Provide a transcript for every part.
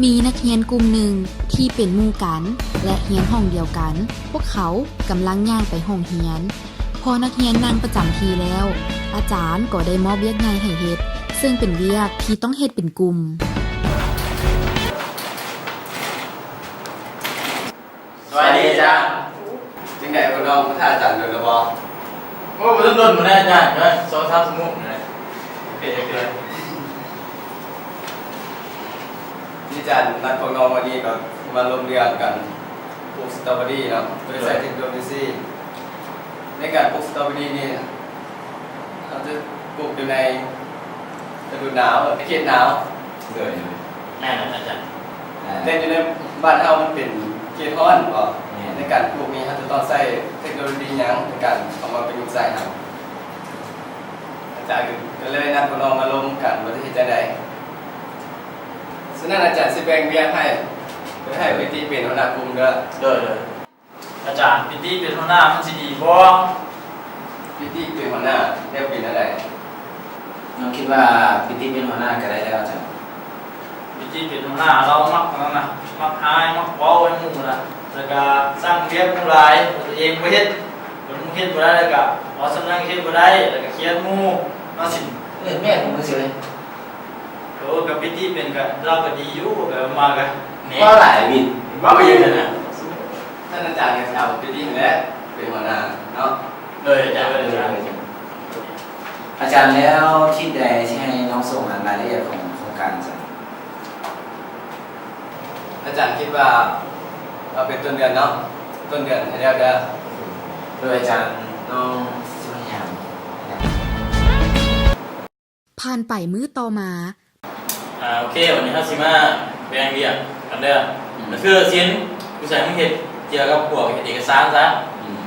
มีนักเรียนกลุ่มหนึ่งที่เป็นหมู่กันและเรียนห้องเดียวกันพวกเขากำลังย่างไปห้องเรียนพอนักเรียนนั่งประจำทีแล้วอาจารย์ก็ได้มอบเวียกงานให้เฮ็ดซึ่งเป็นเวียกที่ต้องเฮ็ดเป็นกลุ่มสวัสดีอาจารย์จังได๋บ่น้องท่าอาจารย์โดนแล้วบ่โอ้บ่ต้องโดนบ่ได้อาจารย์ก็2-3ชั่วโมงนะเกิดอาจารย์นัดพวกน้องวันนี้ก็มาร่วมเรียนกันปลูกสตรอเบอรี่เนาะโดยใช้เทคโนโลยีในการปลูกสตรอเบอรี่นี่เราจะปลูกอยู่ในฤดูหนาวในเขตหนาวเลยแม่นอาจารย์แต่อยู่ในบ้านเฮามันเป็นเขตร้อนบ่ในการปลูกนี้เราจะต้องใช้เทคโนโลยีหยังในการเอามาประยุกต์ใช้ครับอาจารย์ก็เลยนัดพวกน้องมาร่วมกันว่าจะเฮ็ดจังได๋ฉะนั้นอาจารย์สิแบ่งเวียกให้เพื่อให้พิธีเป็นหัวหน้ากลุ่มเด้อเลยอาจารย์พิธีเป็นหัวหน้ามันสิดีบ่พิธีเป็นหัวหน้าเรียกเป็นอะไรน้องคิดว่าพิธีเป็นหัวหน้าก็ได้แล้วอาจารย์พิธีเป็นหัวหน้าเรามักนั่นน่ะมักหายมักเว้าไว้หมู่น่ะแล้วก็สร้างเรียกผู้หลายตัวเองบ่เฮ็ดคนเฮ็ดบ่ได้แล้วก็เอาสำนักเฮ็ดบ่ได้แล้วก็เขียนหมู่มาสิแม่ผมก็สิเลยกับพิธีเป็นก็เราก็ดีอยู่ก็มาก็ก็หลายวินว่าไปอยู่นั่นน่ะท่านอาจารย์ก็เอาพิธีแล้วเป็นหัวหน้าเนาะอาจารย์อาจารย์แล้วที่ใดที่ให้น้องส่งรายละเอียดของโครงการอาจารย์คิดว่าเอาเป็นต้นเดือนเนาะต้นเดือนให้แล้วเด้อโดยอาจารย์น้องสิพยายามผ่านไปมื้อต่อมาโอเควันนี้เฮาสิมาแบ่งเวียกกันเด้อก็คือชิ้นผู้ใช้มึงเฮ็ดเกี่ยวกับพวกเอกสารซะ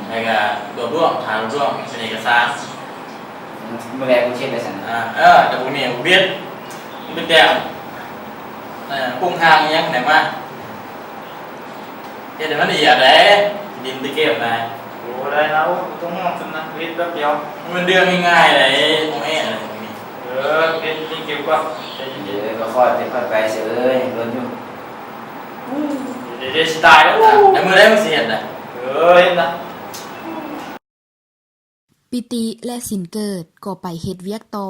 แล้วก็รวบรวมหารวบรวมเป็นเอกสารมื้อแรกกูเช็คได้ซั่นแต่พวกนี้เวียดมันเป็นแบบโครงทางอีหยังไหนมาเฮ็ดให้มันละเอียดเด้ดินตะเก็บมาโอ้ได้แล้วต้องห้องซั่นนะเฮ็ดแป๊บเดียวมันเรื่องง่ายๆเลยบ่แม่อะไรพวกนี้เฮ็ดเก็บก่อนเดี๋ยวก็ค่อยเป็นค่อยไปเฉยเบิ่งอยู่เดี๋ยวสิตายแล้วในมื้อใดมันสิเฮ็ดน่ะเฮ็ดนะปิติและสินเกิดก็ไปเฮ็ดเวียกต่อ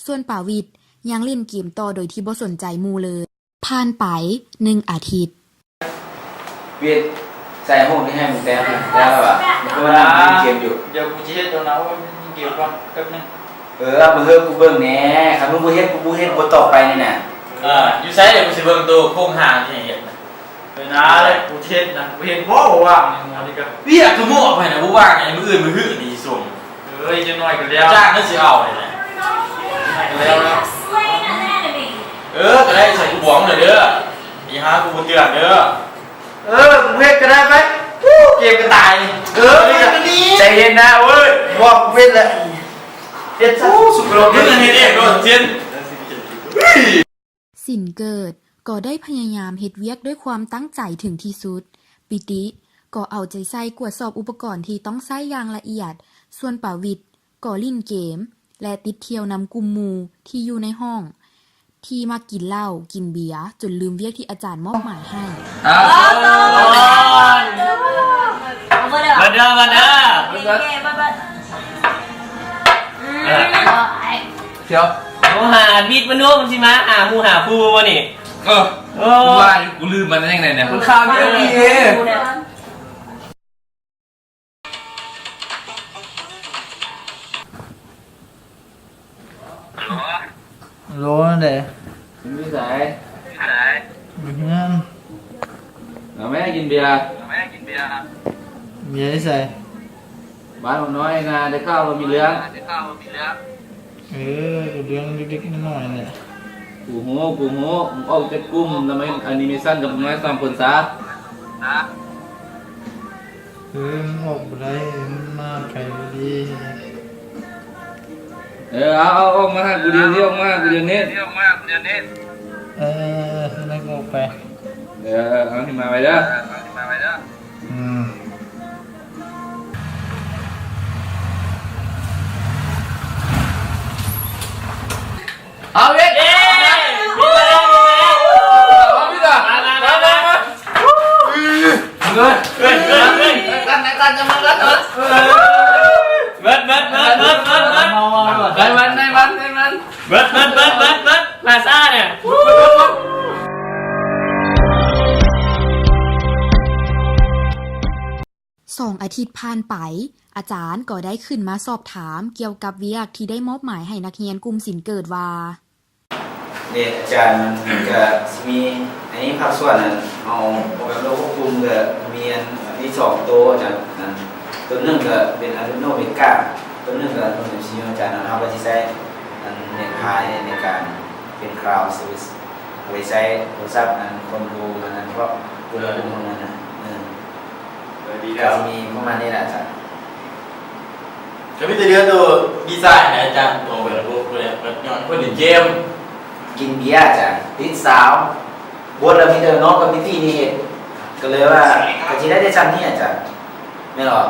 ส่วนปาวิทย์ยังเล่นเกมต่อโดยที่บ่สนใจหมู่เลยผ่านไป1อาทิตย์วิทย์ใส่ห้องที่ให้มึงแต่แล้วอ่ะกูนั่งเล่นเกมอยู่เดี๋ยวกูสิเฮ็ดตรงนั้นว่ามันเกมก่อนแป๊บนึงมาเฮ็ดกูเบิ่งแหน่คันมึงบ่เฮ็ดกูบ่เฮ็ดบ่ต่อไปนี่น่ะอยู่ไสเดี๋ยวกูสิเบิ่งตัวโครงหางที่เฮ็ดนะเลยกูเฮ็ดนะกูเฮ็ดบ่ว่างอันนี้ก็เรียกคือหมอไปนะบ่ว่างไงมื้ออื่นมื้อหื้อดีส่งจังน้อยก็แล้วจ้างนั่นสิเอาเลยนะก็แล้วนะก็ได้ใส่กูบวงเลยเด้อมีหากูบ่เตือนเด้อกูเฮ็ดก็ได้มั้ยเกมก็ตายใจเย็นนะเว้ยบอกเฮ็ดแล้วเฮ็ดซะสุกโลกนี่เฮ็ดเองโดนเจียนสินเกิดก็ได้พยายามเฮ็ดเวียกด้วยความตั้งใจถึงที่สุดปิติก็เอาใจใส่กวดสอบอุปกรณ์ที่ต้องใช้อย่างละเอียดส่วนปาวิทย์ก็เล่นเกมและติดเที่ยวนำกลุ่มหมู่ที่อยู่ในห้องที่มากินเหล้ากินเบียร์จนลืมเวียกที่อาจารย์มอบหมายให้มาเด้อเดี๋ยวโมหาบิดมนุษย์มันสิมาหมูหาคู่วะนี่ว่ากูลืมมันได้ยังไงเนี่ยมันข้าวเยอะดีโลนั่นแหละมีสายงั้นเราไม่ให้กินเบียร์เบียร์ใส่บ้านน้อยนาได้ข้าวเรามีเลี้ยงเลี้ยงเล็กๆน้อยๆเนี่ยกูโหออกจากกลุ่มทำไมแอนิเมชั่นกับน้อย3คนซะออกบ่ได้มาไกลดีเอาออกมาหากูเดียวนี้ออกมากูเดียวนี้นั่งออกไปเอาที่มาไปเด้อเอาเว้ย ผ่านไปอาจารย์ก็ได้ขึ้นมาสอบถามเกี่ยวกับเวียกที่ได้มอบหมายให้นักเรียนกลุ่มศิลป์เกิดว่าเด็กอาจารย์มันก็มีอันนี้ภาคส่วนนั้นเอาโปรแกรมโลกควบคุมก็มีอันที่2ตัวอาจารย์นั้นตัวหนึ่งก็เป็น Arduino Vega ตัวหนึ่งก็ Arduino MC อาจารย์นั้นเอาไปใช้อันเน็ตไฮในการเป็น Cloud Service เอาไปใช้โทรศัพท์นั้นคนดูมันนั้นเพราะตัวเราดูมันนั้นดีแล้ ก็ ว มีประมาณนี้แหละอาจารย์ ก็มีแต่เรื่องตัวดีไซน์นะอาจารย์ตัวแบบพวกเนี่ยแบบย้อนคนเล่นเกมกินเบียร์อาจารย์ติดสาวบวชแล้วมีแต่น้องกับพี่พี่นี่ก็เลยว่าก็จะได้ชั้นนี้อาจารย์ไม่หรอก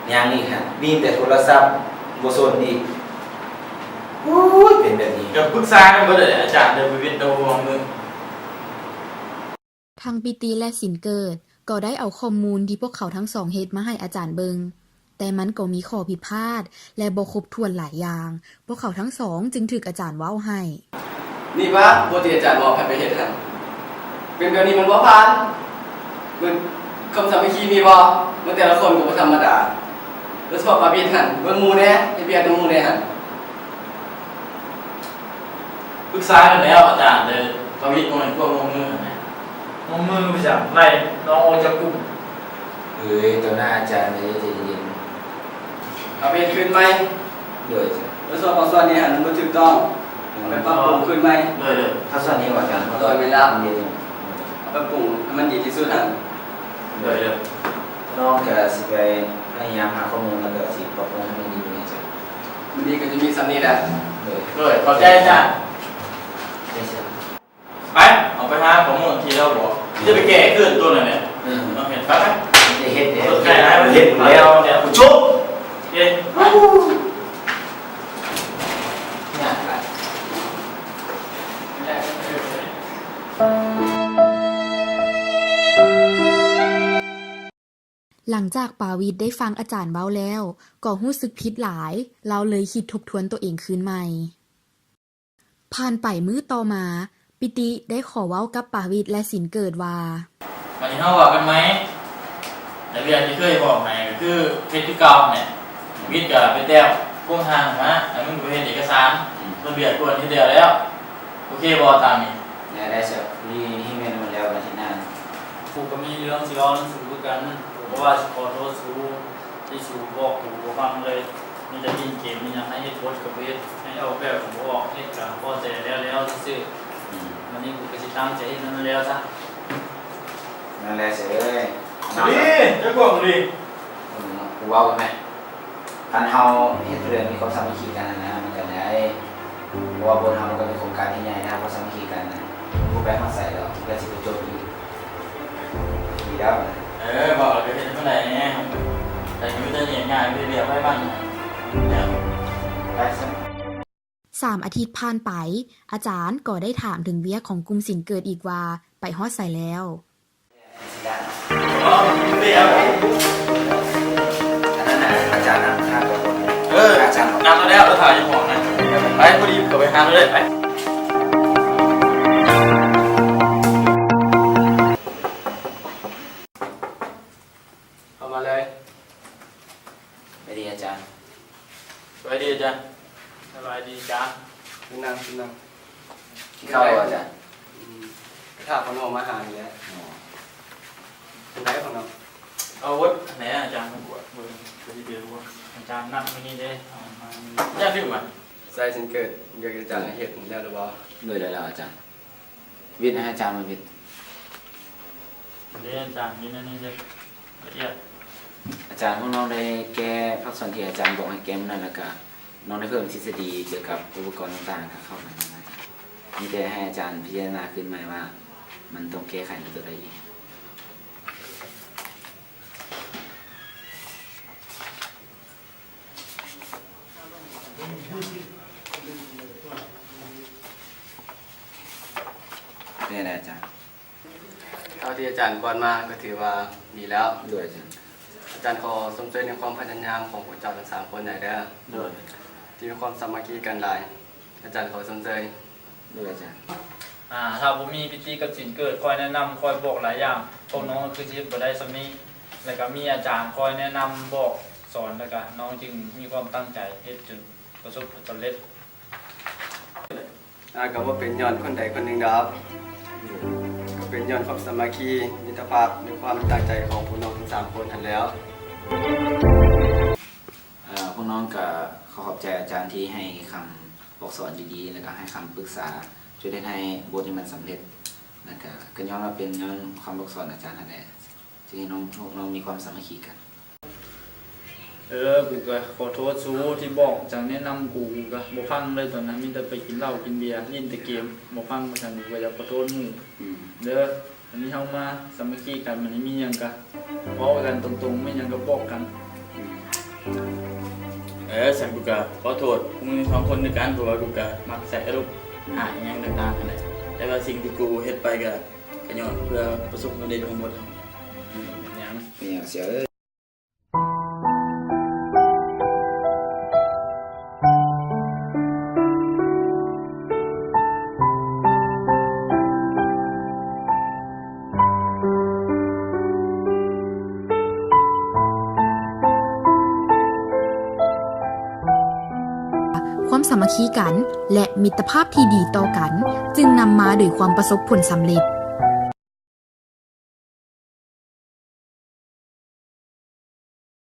อย่างนี้ครับบีมแต่โทรศัพท์โบโซนอีกเป็นแบบนี้ ก็ปรึกษากันบ่ได้อาจารย์เดินไปเวียนตัวของมึง ทางปิติและศิลป์เกิดก็ได้เอาข้อมูลที่พวกเขาทั้งสองเฮ็ดมาให้อาจารย์เบิงแต่มันก็มีข้อผิดพลาดและบ่ครบถ้วนหลายอย่างพวกเขาทั้งสองจึงถูกอาจารย์เว้าให้นี่ว่าปกติอาจารย์บอกให้ไปเฮ็ดหั่นเป็นแบบนี้มันบ่ผ่านมันคำสามัคคีมีบ่มันแต่ละคนก็บ่ธรรมดาโดยเฉพาะปาบิดหั่นเบิ่งหมู่แน่เฮ็ดเวียกนำหมู่แน่หั่นปรึกษากันแล้วอาจารย์เลยประวิตรมันพวกงงมือนะงงมือไปจากไล่น้องออกจากกลุ่มตัวหน้าอาจารย์เลยจะเย็นเอาไปเฮ็ดคืนใหม่เลยโดยเฉพาะส่วนนี้หั่นมันบ่ถูกต้องไปปรับปรุงคืนใหม่เลยถ้าส่วนนี้ว่าอาจารย์โดยเวลาปรับปรุงให้มันดีที่สุดหั่นเลยน้องก็สิไปพยายามหาข้อมูลแล้วก็สิปรับปรุงให้มันดีกว่านี้จ้ะมันดีก็จะมีสำนี้แหละเลยเข้าใจจ้ะไปเอาไปหาข้อมูลที่เราบอกจะไปแก้ขึ้นตัวนั้นเนี่ยเราเห็นไปไหมเฮ็ดแก้ได้มันเห็นแล้วเนี่ยชุบเย้หลังจากปาวิทย์ได้ฟังอาจารย์เว้าแล้วก็รู้สึกผิดหลายเราเลยคิดทบทวนตัวเองคืนใหม่ผ่านไปมื้อต่อมาปิติได้ขอเว้ากับปาวิทย์และศิลป์เกิดว่าวันนี้เฮาว่ากันไหมแต่เรียนที่เคยบอกให้ก็คือเพชรที่เก่าเนี่ยวิทย์ก็ไปแต้วกงทางนะแล้วมึงไปเฮ็ดเอกสารระเบียบกวนที่เดียวแล้วโอเคบ่ตามนี้ได้เสร็จนี่ให้แม่นมาแล้วอาทิตย์หน้ากูก็มีเรื่องสิเอาหนังสือกันเพราะว่าขอโทษสูที่สูบอกกูบ่ฟังเลยมีแต่ยิงเกมมีหยังให้เฮ็ดโพสต์กับเวทให้เอาแบบของบ่ออกเฮ็ดก็พอใจแล้วซื่อวันนี้กูก็สิตั้งใจเฮ็ดนั่นแล้วซะนั่นแหละเสร็จเลยดิจะกวงดิกูเว้ากันมั้ยการเฮาเฮ็ดเรื่องมีความสามัคคีกันนะมันก็ได้เพราะว่าบนเฮามันก็มีโครงการที่ใหญ่นะความสามัคคีกันนะกูแบกมาใส่แล้วก็สิไปโจทย์อีกดีแล้วบอกเลยเป็นเมื่อไหร่เนี่ยแต่ยูจะเนี่ยง่ายไม่เรียบไม่บ้างเนี่ยได้สัก3 อาทิตย์ผ่านไปอาจารย์ก็ได้ถามถึงเวียกของกลุ่มศิลป์เกิดอีกว่าไปฮอดใส่แล้วเรียบอันนั้นน่ะอาจารย์นำทางตัวคนอาจารย์นำมาแล้วเราถ่ายอยู่ห้องนะไปพอดีก็ไปหาเลยไปไปดีอาจารย์ไปดีอาจารย์สบายดีจ้านั่งที่เข้าอาจารย์ถ้าคนออกมาหาอย่างเงี้ยเป็นไรของน้องเอาวัดไหนอาจารย์ผมบวชมือไปเดียวว่าอาจารย์นั่งไม่นี่ได้อาจารย์ที่ไหนใส่ฉันเกิดอยากอาจารย์เหตุแล้วหรือเปล่าเลยแล้วอาจารย์วิทย์ให้อาจารย์มาวิทย์เรียนอาจารย์นี่นั่นนี่เลยละเอียดอาจารย์พวกน้องได้แก้ภาคส่วนที่อาจารย์บอกให้แก้นั่นแล้วก็น้องได้เพิ่มทฤษฎีเกี่ยวกับอุปกรณ์ต่างๆเข้ามามีแต่ให้อาจารย์พิจารณาขึ้นมาว่ามันต้องแก้ไขในตัวใดอีกนี่แหละอาจารย์เท่าที่อาจารย์ก่อนมาก็ถือว่าดีแล้วด้วยอาจารย์อาจารย์ขอสมใจในความพยายามของพวกเจ้าทั้ง3 คนใหญ่ได้ด้วยที่มีความสามัคคีกันหลายอาจารย์ขอสมใจด้วยอาจารย์ถ้าผมมีพิธีกับศิลป์เกิดคอยแนะนำคอยบอกหลายอย่างพวกน้องคือชีพบ่ได้สำนี้ แล้วก็มีอาจารย์คอยแนะนำบอกสอนแล้วก็น้องจึงมีความตั้งใจเฮ็ดจนประสบผลสำเร็จ ก็ว่าเป็นย้อนคนใดคนหนึ่งดอกก็เป็นย้อนความสามัคคีมิตรภาพในความตั้งใจของพวกน้องทั้ง3 คนทันแล้ว พวกน้องก็ขอบใจอาจารย์ที่ให้คำบอกสอนดีๆแล้วก็ให้คำปรึกษาช่วยให้บทนี้มันสำเร็จนะครับก็ย้อนว่าเป็นย้อนความบอกสอนอาจารย์นั่นแหละที่ให้น้องมีความสามัคคีกัน กูก็ขอโทษซูที่บอกจังแนะนำกูก็บ่ฟังเลยตอนนั้นมีแต่ไปกินเหล้ากินเบียร์เล่นแต่เกมบ่ฟังมาจังกูก็อยากขอโทษหมู่เด้ออันนี้เฮามาสามัคคีกันมันมีหยังก็เว้ากันตรงๆไม่หยังก็บอกกัน ฉันกูก็ขอโทษมึง2 คนด้วยกันเพราะว่ากูก็มักใส่อารมณ์หาอหยังต่างๆนั่นแหละแต่ว่าสิ่งที่กูเฮ็ดไปก็ย้อนเพื่อประสบความสำเร็จของหมดเป็นหยัง มีอย่างเสียความสามัคคีกันและมิตรภาพที่ดีต่อกัน จึงนำมาโดยความประสบผลสำเร็จ